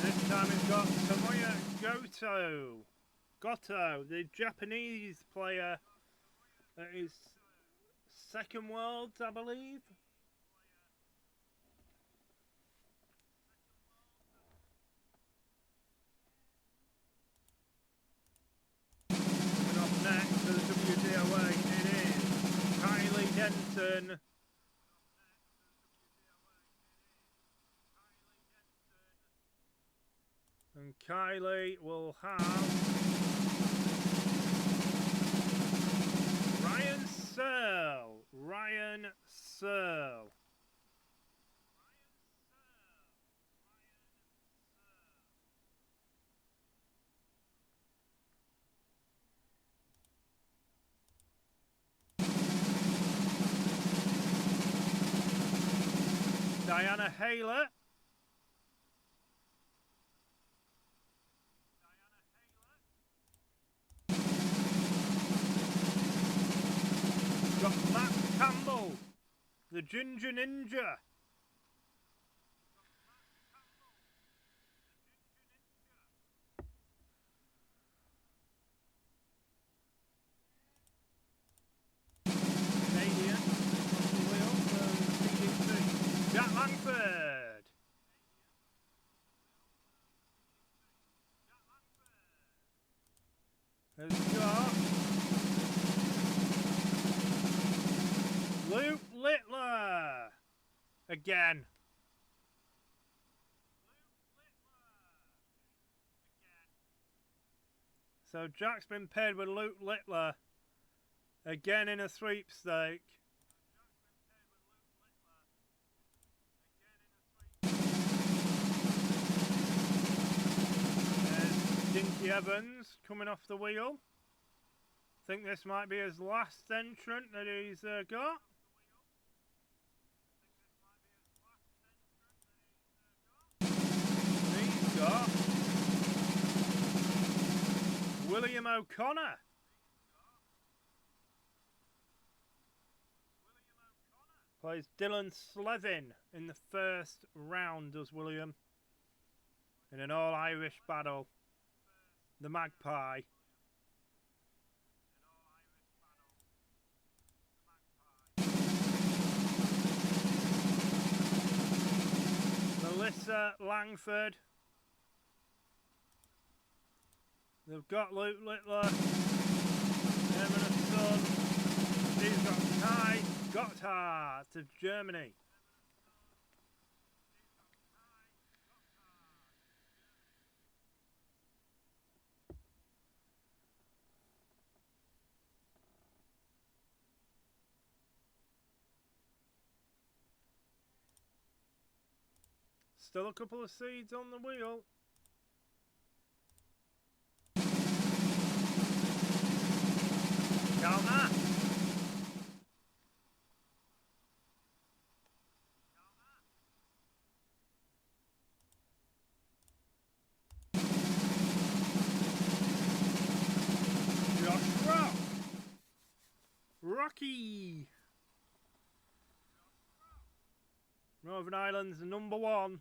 A: This time it's got Tomoya Goto, the Japanese player that is second Worlds, I believe. Coming up next to the WDOA, it is Kylie Denton. And Kylie will have Ryan Searle. Diana Haylett. Got Matt Campbell, the Ginger Ninja. Canadian, off the wheel for PDC. Jack Langford. Has got Luke Littler again. So Jack's been paired with Luke Littler again in a sweepstake. There's Dinky Evans coming off the wheel. I think this might be his last entrant that he's got. He's got William O'Connor. Plays Dylan Slevin in the first round, does William, in an all-Irish battle. The Magpie. Melissa Langford. They've got Luke Littler, him and a son. He's got Kai Gotthard to Germany. Still a couple of seeds on the wheel. Count that. Josh Rock. Rocky. Northern Ireland's #1.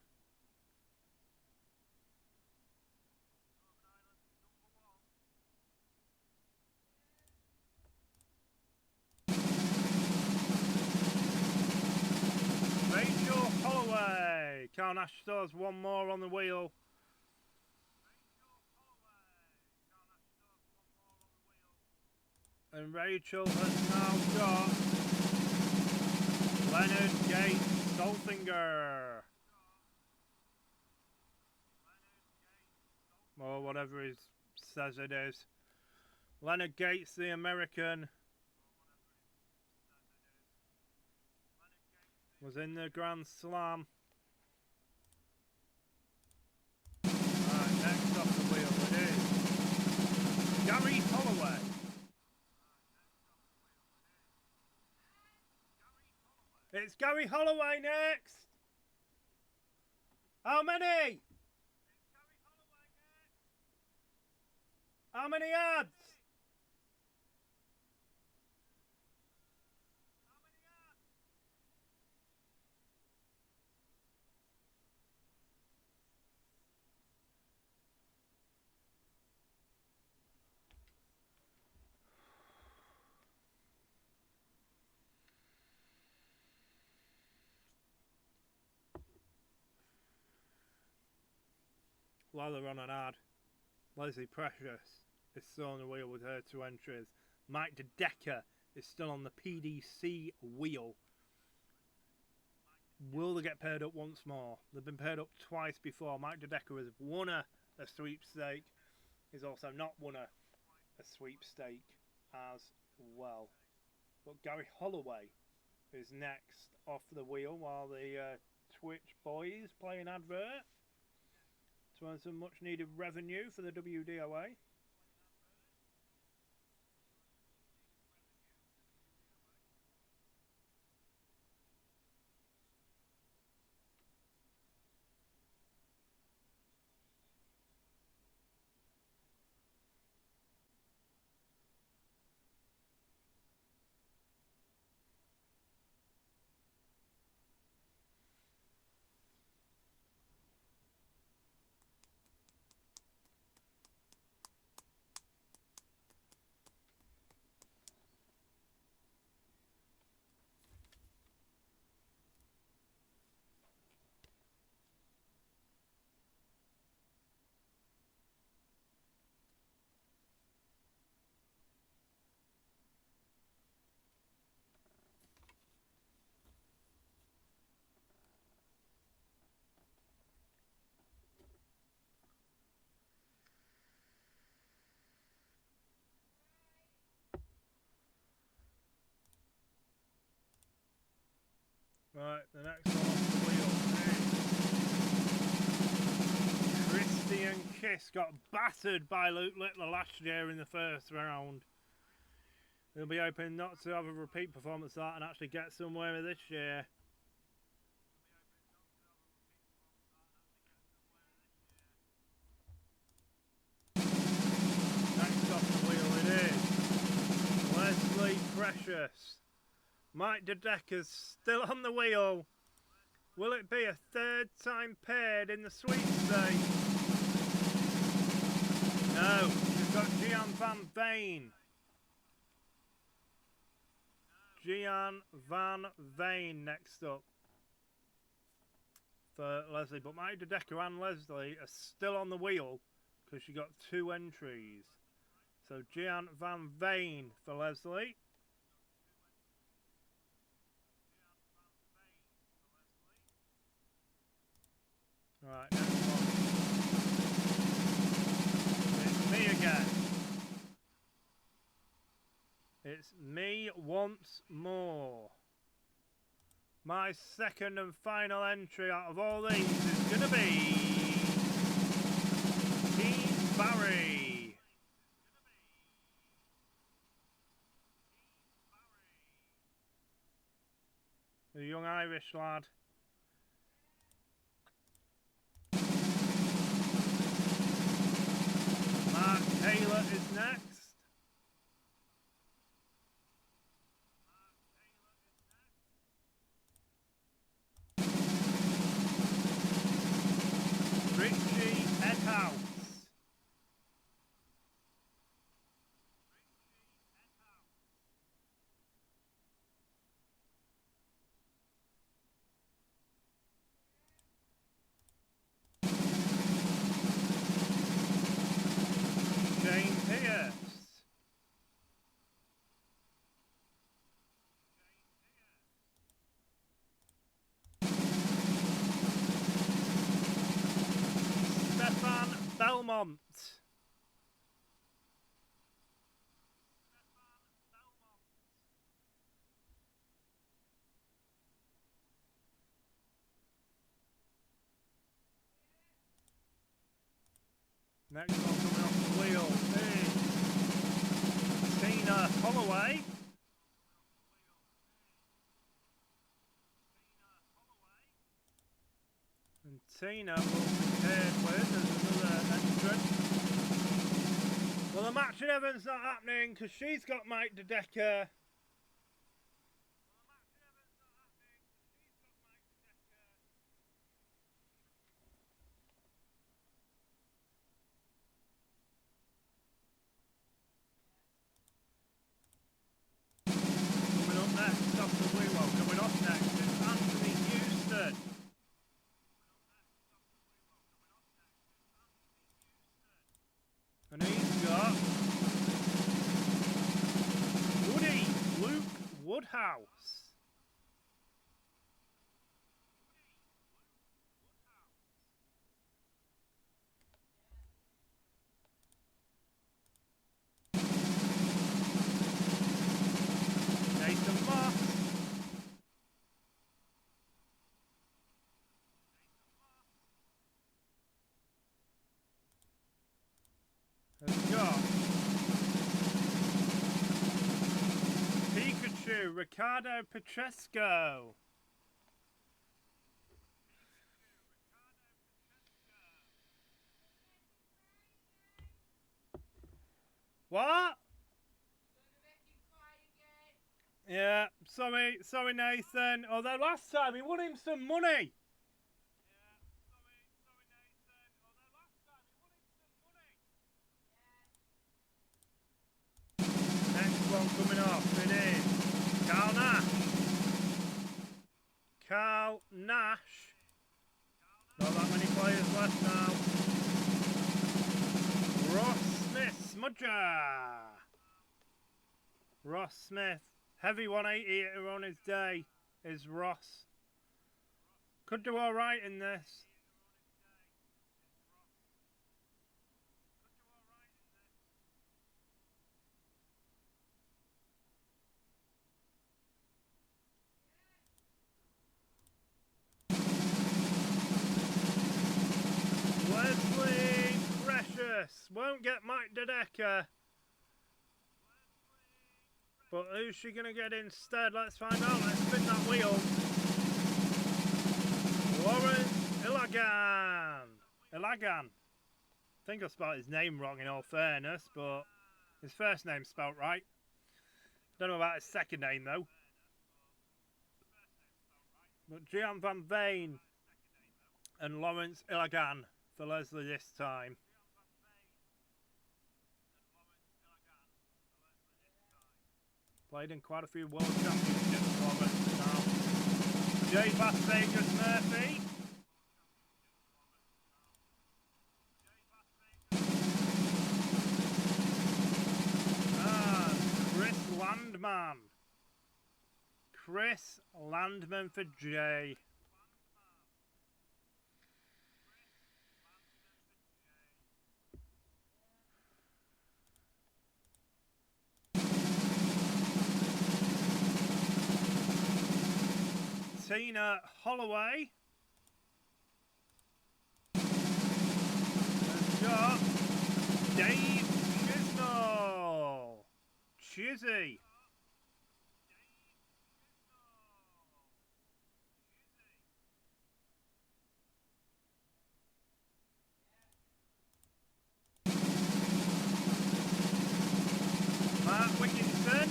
A: Rachel Holloway. Count Ashton's one more on the wheel. And Rachel has now got Leonard Gates Solfinger. Or whatever he says it is. Leonard Gates, the American, was in the Grand Slam. Right, next off the wheel it is Gary Holloway. It's Gary Holloway next. How many? How many ads? While they're on an ad, Leslie Precious is still on the wheel with her 2 entries. Mike DeDecker is still on the PDC wheel. Will they get paired up once more? They've been paired up twice before. Mike DeDecker has won a sweepstake. He's also not won a sweepstake as well. But Gary Holloway is next off the wheel while the Twitch boys play an advert to earn some much needed revenue for the WDOA. Right, the next one off the wheel is Christian Kiss. Got battered by Luke Littler last year in the first round. He'll be hoping not to have a repeat performance of that and actually get somewhere this year. Next off the wheel it is Leslie Precious. Mike DeDecker's still on the wheel. Will it be a third time paired in the sweepstake? No, we've got Gian Van Veen. Gian Van Veen next up for Leslie. But Mike DeDecker and Leslie are still on the wheel because she got 2 entries. So Gian Van Veen for Leslie. Right, next one. It's me again. It's me once more. My second and final entry out of all these is going to be Team Barry. The young Irish lad. Mark Taylor is next. Richie Edhouse. Shane Pierce. Stefan Belmont. Next one coming off the wheel is Tina Holloway. And Tina will be paired with as another entrant. Well, the match in Evans not happening because she's got Mike DeDecker. Coming up next off the wheel, well, coming off next is Anthony Houston. And he's got Luke Woodhouse. Nathan Moss. Has got Pikachu, Ricardo Petresco. What? Yeah, sorry Nathan. Although last time he won him some money. Next one coming off, it is Carl Nash. Carl Nash. Not that many players left now. Ross Smith, Smudger. Ross Smith. Heavy 180 on his day is Ross. Could do alright in this. Leslie Precious won't get Mike DeDecker. But who's she going to get instead? Let's find out. Let's spin that wheel. Lawrence Ilagan. I think I spelled his name wrong in all fairness, but his first name's spelled right. Don't know about his second name though. But Gian Van Veen and Lawrence Ilagan for Leslie this time. Played in quite a few World Championships, Lawrence now. J. Bass Vegas Murphy. Chris Landman. Chris Landman for Jay. Tina Holloway. Has got Dave Chisnall. Chizzy. Mark Wickinson.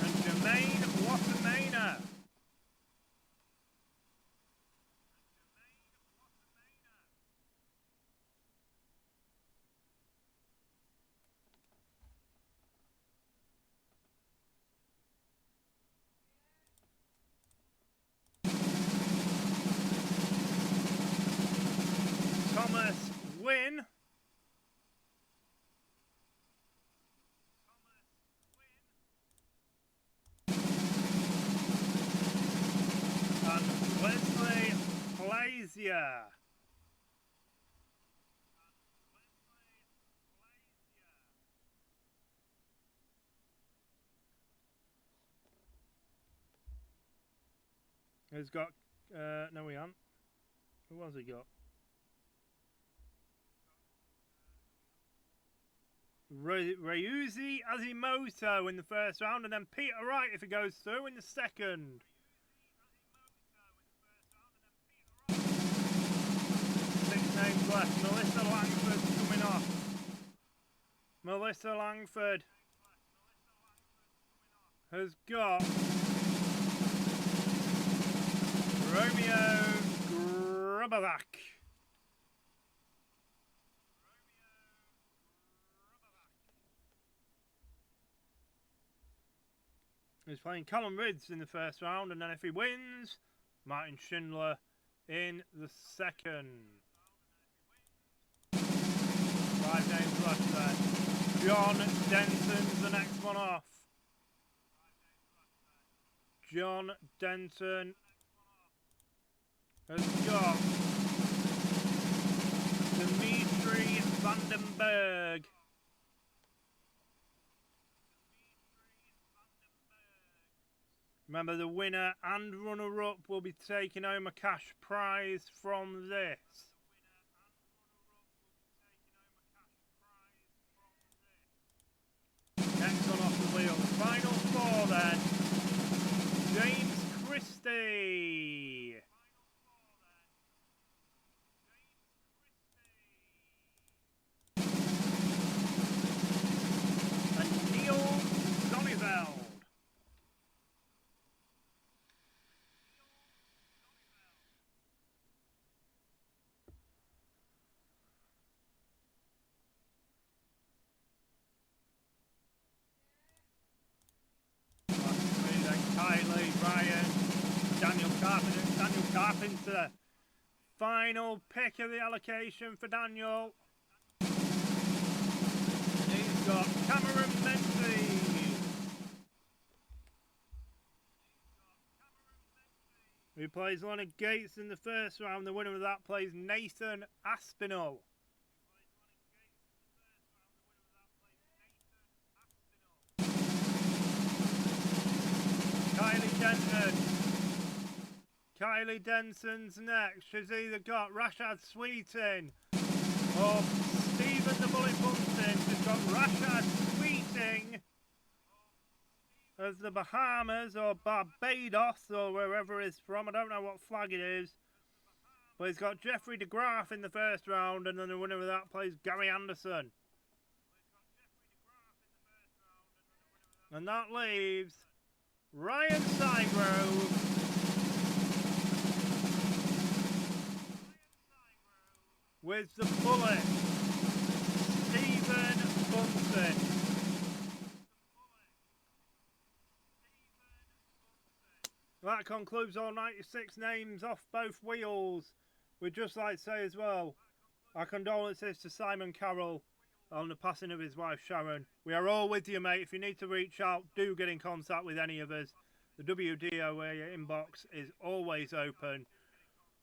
A: And Jermaine Watermainer. Thomas Wynn. And Wesley Plazier. Who's got, no we haven't. Who was he got? Ryuzi Azimoto in the first round, and then Peter Wright if he goes through in the second. Six names left. Melissa Langford's coming off. Melissa Langford has got Romeo Grubavak. He's playing Callum Ridds in the first round, and then if he wins, Martin Schindler in the second. 5 names left then. John Denton's the next one off. John Denton has got Dimitri Vandenberg. Remember, the winner and runner-up will be taking home a cash prize from this. Next one off the wheel. Final 4 then. James Christie. And Neil Zonneveld. Kylie, Ryan, Daniel Carpenter. Final pick of the allocation for Daniel. And he's got Cameron Menzies. Who plays Leonard Gates in the first round. The winner of that plays Nathan Aspinall. Kylie Denton. Kylie Denton's next. She's either got Rashad Sweeting or Stephen the Bullet Bunting. She's got Rashad Sweeting of the Bahamas or Barbados or wherever he's from. I don't know what flag it is. But he's got Jeffrey DeGraff in the first round, and then the winner of that plays Gary Anderson. And that leaves Ryan Sygrove with the bullet, Stephen Bunting. That concludes all 96 names off both wheels. We'd just like to say as well, our condolences to Simon Carroll on the passing of his wife Sharon. We are all with you, mate. If you need to reach out, do get in contact with any of us. The WDOA inbox is always open.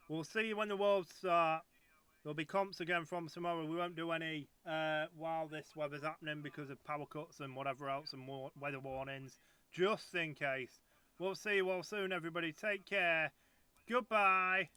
A: We'll see you when the Wolves start. There'll be comps again from tomorrow. We won't do any while this weather's happening because of power cuts and whatever else and more weather warnings, just in case. We'll see you all soon, everybody. Take care. Goodbye.